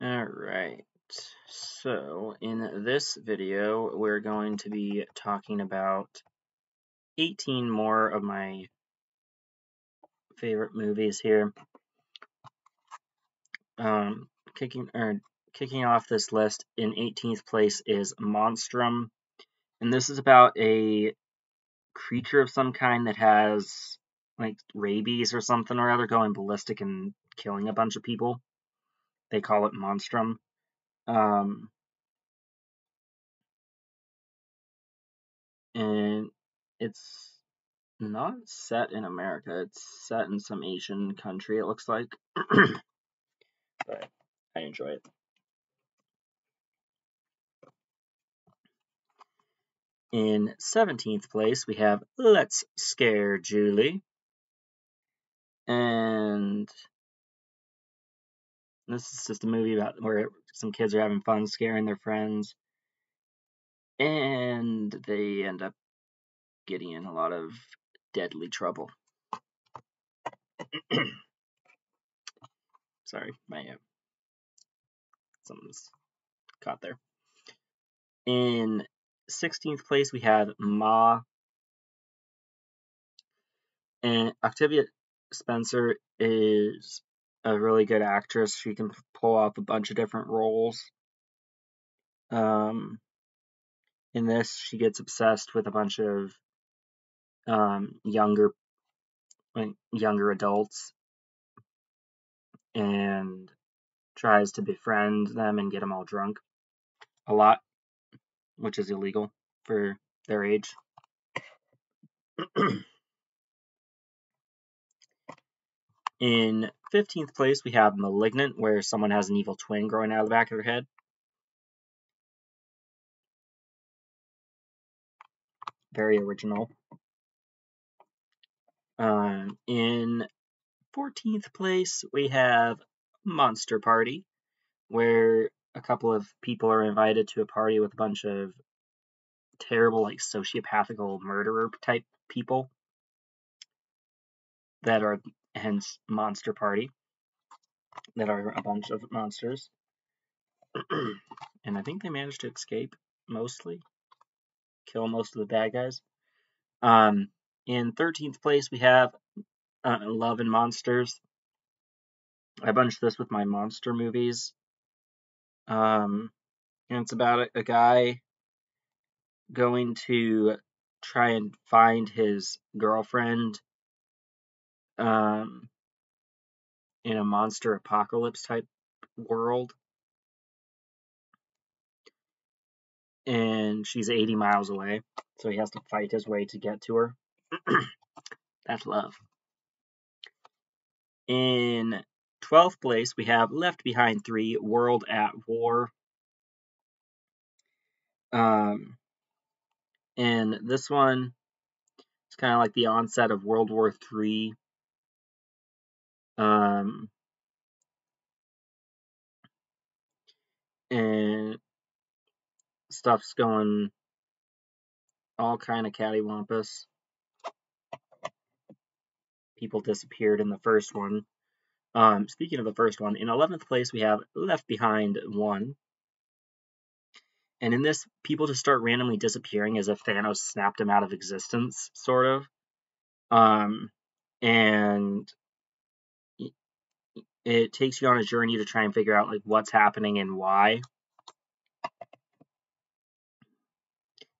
Alright, so in this video, we're going to be talking about 18 more of my favorite movies here. Kicking off this list in 18th place is Monstrum, and this is about a creature of some kind that has like rabies or something or other going ballistic and killing a bunch of people. They call it Monstrum. And it's not set in America. It's set in some Asian country, it looks like. But I enjoy it. In 17th place, we have Let's Scare Julie. And this is just a movie about where some kids are having fun scaring their friends. And they end up getting in a lot of deadly trouble. Sorry, something's caught there. In 16th place, we have Ma. And Octavia Spencer is a really good actress. She can pull off a bunch of different roles. In this, she gets obsessed with a bunch of younger adults and tries to befriend them and get them all drunk a lot, which is illegal for their age. In 15th place, we have Malignant, where someone has an evil twin growing out of the back of their head. Very original. In 14th place, we have Monster Party, where a couple of people are invited to a party with a bunch of terrible, like, sociopathical murderer type people that are hence Monster Party, that are a bunch of monsters. And I think they managed to escape mostly, kill most of the bad guys. In 13th place, we have Love and Monsters. I bunched this with my monster movies. And it's about a guy going to try and find his girlfriend in a monster apocalypse type world. And she's 80 miles away, so he has to fight his way to get to her. That's love. In 12th place, we have Left Behind 3, World at War. And this one, it's kind of like the onset of World War III. And stuff's going all kind of cattywampus. People disappeared in the first one. Speaking of the first one, in 11th place, we have Left Behind 1. And in this, people just start randomly disappearing as if Thanos snapped them out of existence, sort of. And it takes you on a journey to try and figure out like what's happening and why.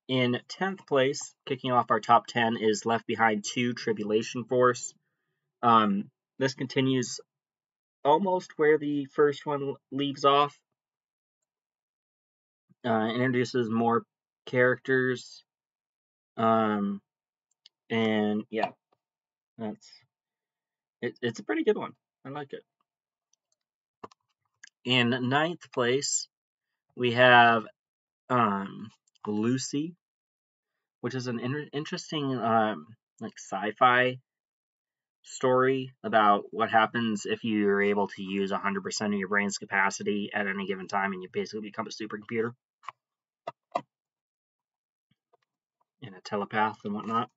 In 10th place, kicking off our top 10, is Left Behind 2, Tribulation Force. This continues almost where the first one leaves off. Introduces more characters. And yeah, it's a pretty good one. I like it. In 9th place, we have Lucy, which is an interesting like sci-fi story about what happens if you're able to use 100% of your brain's capacity at any given time and you basically become a supercomputer and a telepath and whatnot.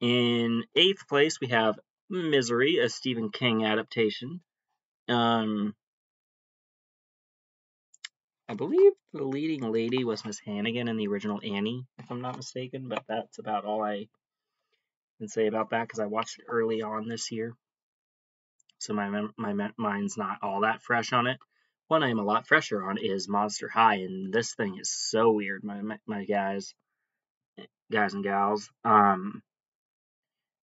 In 8th place, we have Misery, a Stephen King adaptation. I believe the leading lady was Miss Hannigan in the original Annie, if I'm not mistaken, but that's about all I can say about that because I watched it early on this year. So my mind's not all that fresh on it. One I am a lot fresher on is Monster High, and this thing is so weird, my guys and gals.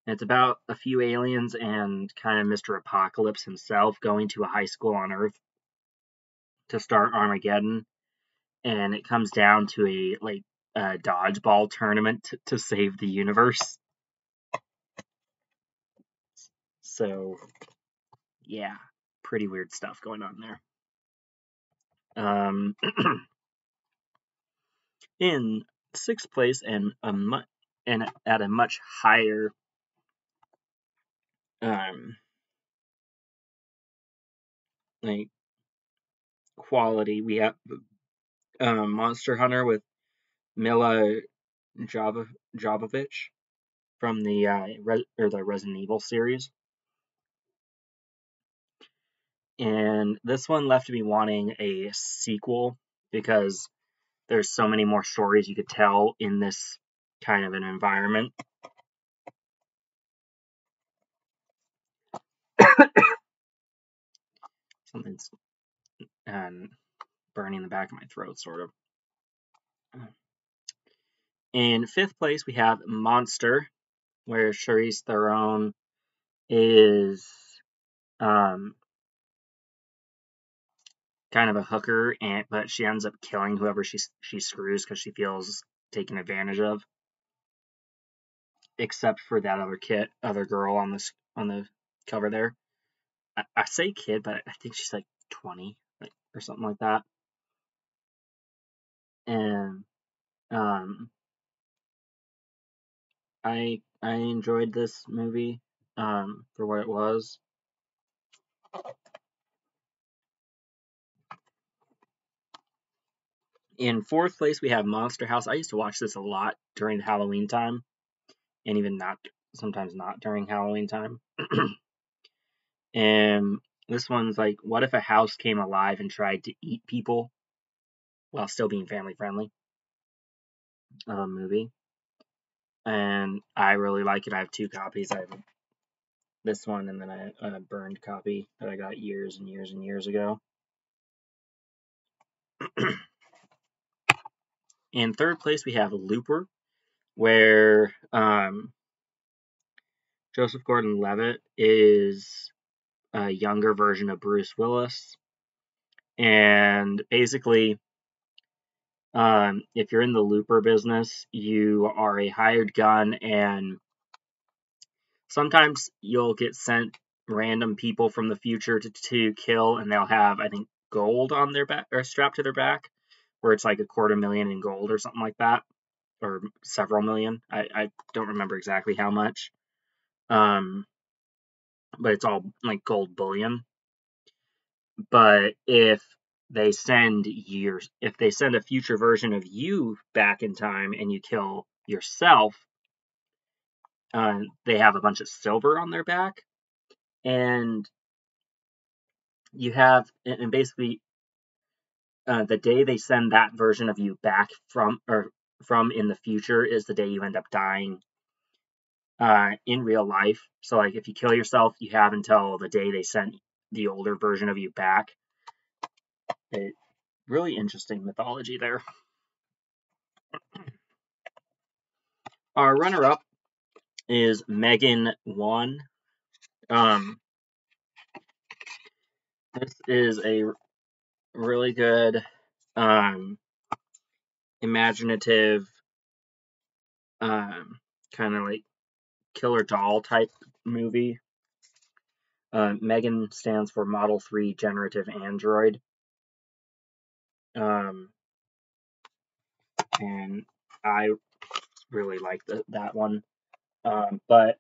It's about a few aliens and kind of Mr. Apocalypse himself going to a high school on Earth to start Armageddon, and it comes down to a dodgeball tournament to save the universe. So yeah, pretty weird stuff going on there. In sixth place and at a much higher like quality, we have Monster Hunter with Mila Jovovich from the the Resident Evil series, and this one left me wanting a sequel because there's so many more stories you could tell in this kind of an environment. Something's burning the back of my throat, sort of. In fifth place, we have Monster, where Charlize Theron is kind of a hooker, but she ends up killing whoever she screws because she feels taken advantage of. Except for that other girl on the cover there. I say kid, but I think she's like 20, or something like that. And I enjoyed this movie for what it was. In fourth place, we have Monster House. I used to watch this a lot during Halloween time, and even sometimes not during Halloween time. And this one's like, what if a house came alive and tried to eat people while still being family friendly? Movie. And I really like it. I have 2 copies. I have this one and then a burned copy that I got years and years and years ago. In third place, we have Looper, where Joseph Gordon-Levitt is a younger version of Bruce Willis. And basically, if you're in the Looper business, you are a hired gun, and sometimes you'll get sent random people from the future to kill, and they'll have, I think, gold on their back or strapped to their back, where it's like $250,000 in gold or something like that, or several million. I don't remember exactly how much. But it's all like gold bullion. But if they send a future version of you back in time and you kill yourself, they have a bunch of silver on their back, and you have, and basically, the day they send that version of you back from in the future is the day you end up dying in real life. So, like, if you kill yourself, you have until the day they send the older version of you back. Really interesting mythology there. Our runner-up is Megan 1. This is a really good, imaginative, kind of like killer doll type movie. Megan stands for Model 3 Generative Android. And I really like that one. But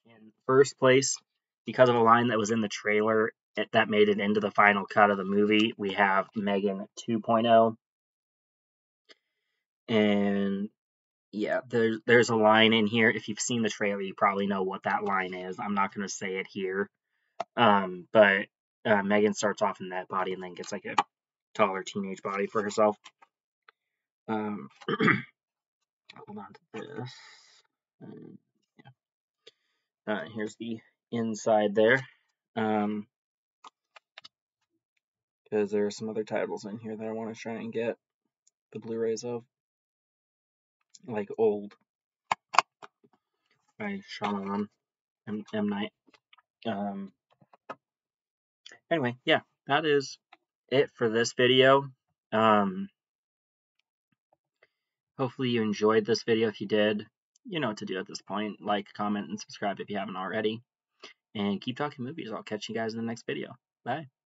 in first place, because of a line that was in the trailer that made it into the final cut of the movie, we have Megan 2.0. And yeah, there's a line in here. If you've seen the trailer, you probably know what that line is. I'm not going to say it here. But Megan starts off in that body and then gets like a taller teenage body for herself. Hold on to this. Here's the inside there. Because there are some other titles in here that I want to try and get the Blu-rays of, like Old by Shyamalan, M. Night. Anyway, yeah, that is it for this video. Hopefully you enjoyed this video. If you did, you know what to do at this point. Like, comment, and subscribe if you haven't already. And keep talking movies. I'll catch you guys in the next video. Bye.